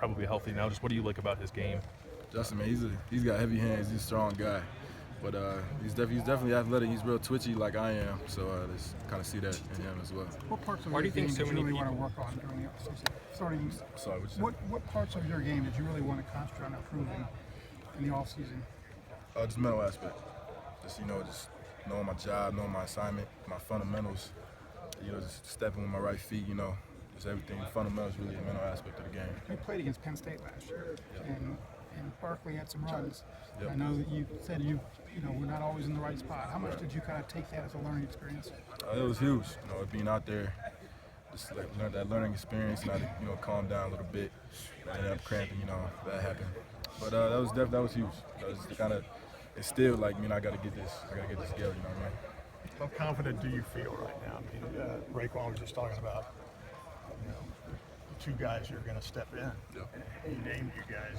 probably healthy now. Just what do you like about his game? Justin, man, he's got heavy hands. He's a strong guy, but he's definitely athletic. He's real twitchy like I am, so just kind of see that in him as well. What parts of your game did you really want to work on during the offseason? Sorry, What parts of your game did you really want to concentrate on improving in the offseason? Just mental aspect. Just knowing my job, knowing my assignment, my fundamentals. Just stepping with my right feet. Just everything. Fundamentals really a mental aspect of the game. You played against Penn State last year, and Barkley had some runs. Yep. I know that you said we're not always in the right spot. How much did you kind of take that as a learning experience? It was huge. Being out there, just like that learning experience, and I calm down a little bit. I ended up cramping. That happened. But that was huge. That was kind of instilled like, I got to get this. I got to get this together. You know what I mean? How confident do you feel right now? I mean, Raekwon was just talking about, the two guys who are going to step in. Yep. He named you guys.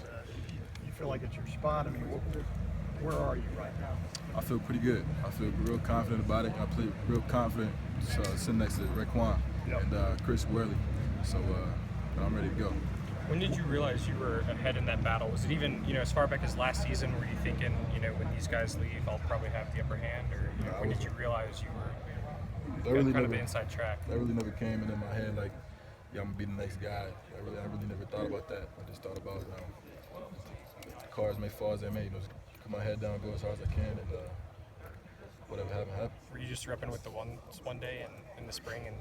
You feel like it's your spot? I mean, where are you right now? I feel pretty good. I feel real confident about it. I play real confident sitting next to Raekwon and Chris Worley. So I'm ready to go. When did you realize you were ahead in that battle? Was it even, as far back as last season, were you thinking, when these guys leave, I'll probably have the upper hand? Or when did you realize you were kind of the inside track? That really never came into my head like, I'm going to be the next guy. I really never thought about that. I just thought about, cards may fall as they may. Just put my head down, go as hard as I can, and whatever happened. Were you just repping with the ones one day in the spring, and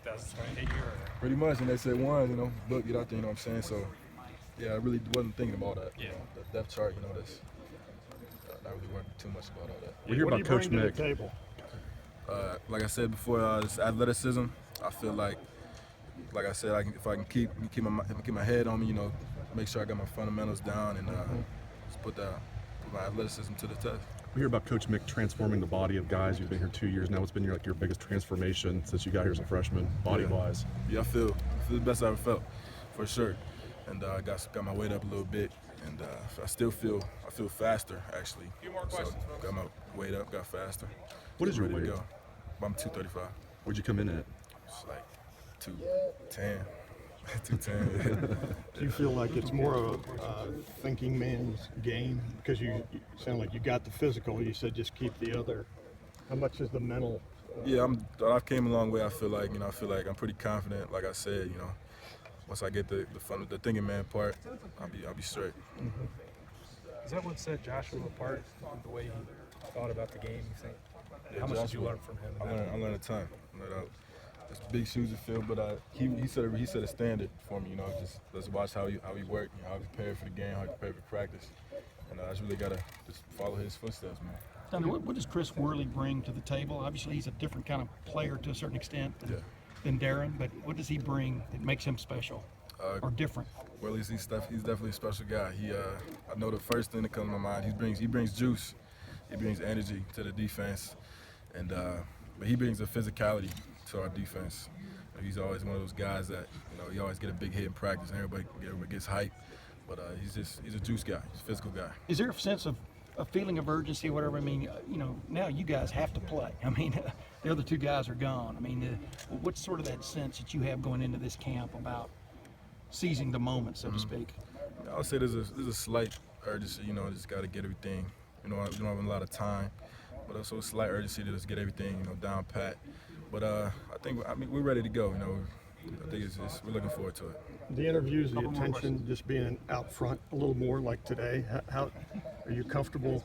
that's when it hit you? Or? Pretty much, and they said one, look, get out there, you know what I'm saying? So, yeah, I really wasn't thinking about that. Yeah. The depth chart, that's not really worrying too much about all that. We hear about Coach Mick. To the table? Like I said before, this athleticism, I feel like I said, if I can keep my head on me, make sure I got my fundamentals down and just put my athleticism to the test. We hear about Coach Mick transforming the body of guys. You've been here 2 years now. What's been your biggest transformation since you got here as a freshman, body-wise? Yeah, I feel the best I ever felt, for sure. And I got my weight up a little bit, and I feel faster actually. A few more questions. So got my weight up, got faster. What is your ready weight? to go. I'm 235. Where'd you come in at? It's like 210. 210. Do you feel like it's more of a thinking man's game? Because you sound like you got the physical. You said just keep the other. How much is the mental? Yeah, I've came a long way. I feel like I'm pretty confident. Like I said, once I get the thinking man part, I'll be straight. Mm-hmm. Is that what set Joshua apart, the way he thought about the game, you think? Yeah, How much Joshua, did you learn from him? I learned a ton. It's big shoes to fill, but he set a standard for me. Just let's watch how he worked, how he prepared for the game, how he prepared for practice, and I just really gotta just follow his footsteps, man. Dante, what does Chris Worley bring to the table? Obviously, he's a different kind of player to a certain extent than Darren, but what does he bring that makes him special or different? Well, he's definitely a special guy. I know the first thing that comes to my mind, he brings juice, he brings energy to the defense, and but he brings a physicality to our defense. He's always one of those guys that he always get a big hit in practice, and everybody gets hyped. But he's a juice guy, he's a physical guy. Is there a sense of a feeling of urgency, whatever? I mean, now you guys have to play. I mean, the other two guys are gone. I mean, what's sort of that sense that you have going into this camp about seizing the moment, so to speak? I would say there's a slight urgency. Just got to get everything. We don't have a lot of time, but also a slight urgency to just get everything down pat. But I think we're ready to go. I think we're looking forward to it. The interviews, the attention, just being out front a little more like today. How are you comfortable?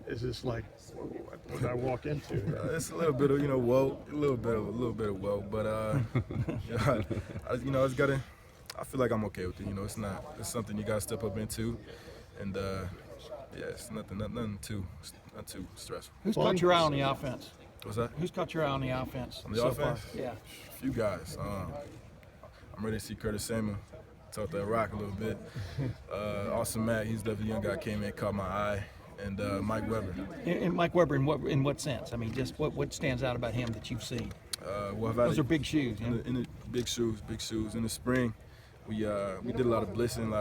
Is this like what did I walk into? It's a little bit of whoa, a little bit of whoa, but it's gotta. I feel like I'm okay with it. It's something you gotta step up into, and it's nothing too stressful. Who's caught your eye on the offense? What's that? Who's caught your eye on the offense? On the so offense? Far? Yeah. A few guys. I'm ready to see Curtis Samuel talk that rock a little bit. Austin Mack, he's definitely a young guy, came in, caught my eye, and Mike Weber. And Mike Weber, in what sense? I mean, just what stands out about him that you've seen? Those are big shoes. In the big shoes. In the spring, we did a lot of blitzing,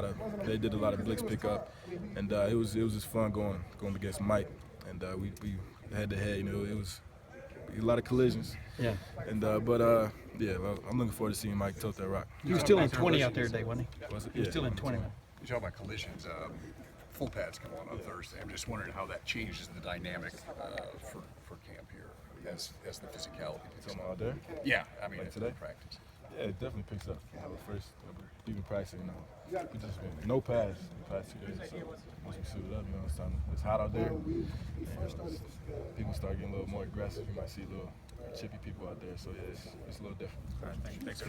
they did a lot of blitz pickup, and it was just fun going against Mike, and we head to head. a lot of collisions. Yeah. And yeah, well, I'm looking forward to seeing Mike tilt that rock. He was still in 20 out there today, wasn't he? Was it? He was Yeah, still in 20. You talk about collisions. Full pads come on Thursday. I'm just wondering how that changes the dynamic for camp here as the physicality. Talking about out there? Yeah, I mean, Like today? practice. Yeah, it definitely picks up. First, even practicing, we just been no pads the past 2 days or so. Once we suit up, it's hot out there. And people start getting a little more aggressive. You might see a little chippy people out there. So yeah, it's a little different. All right, thanks.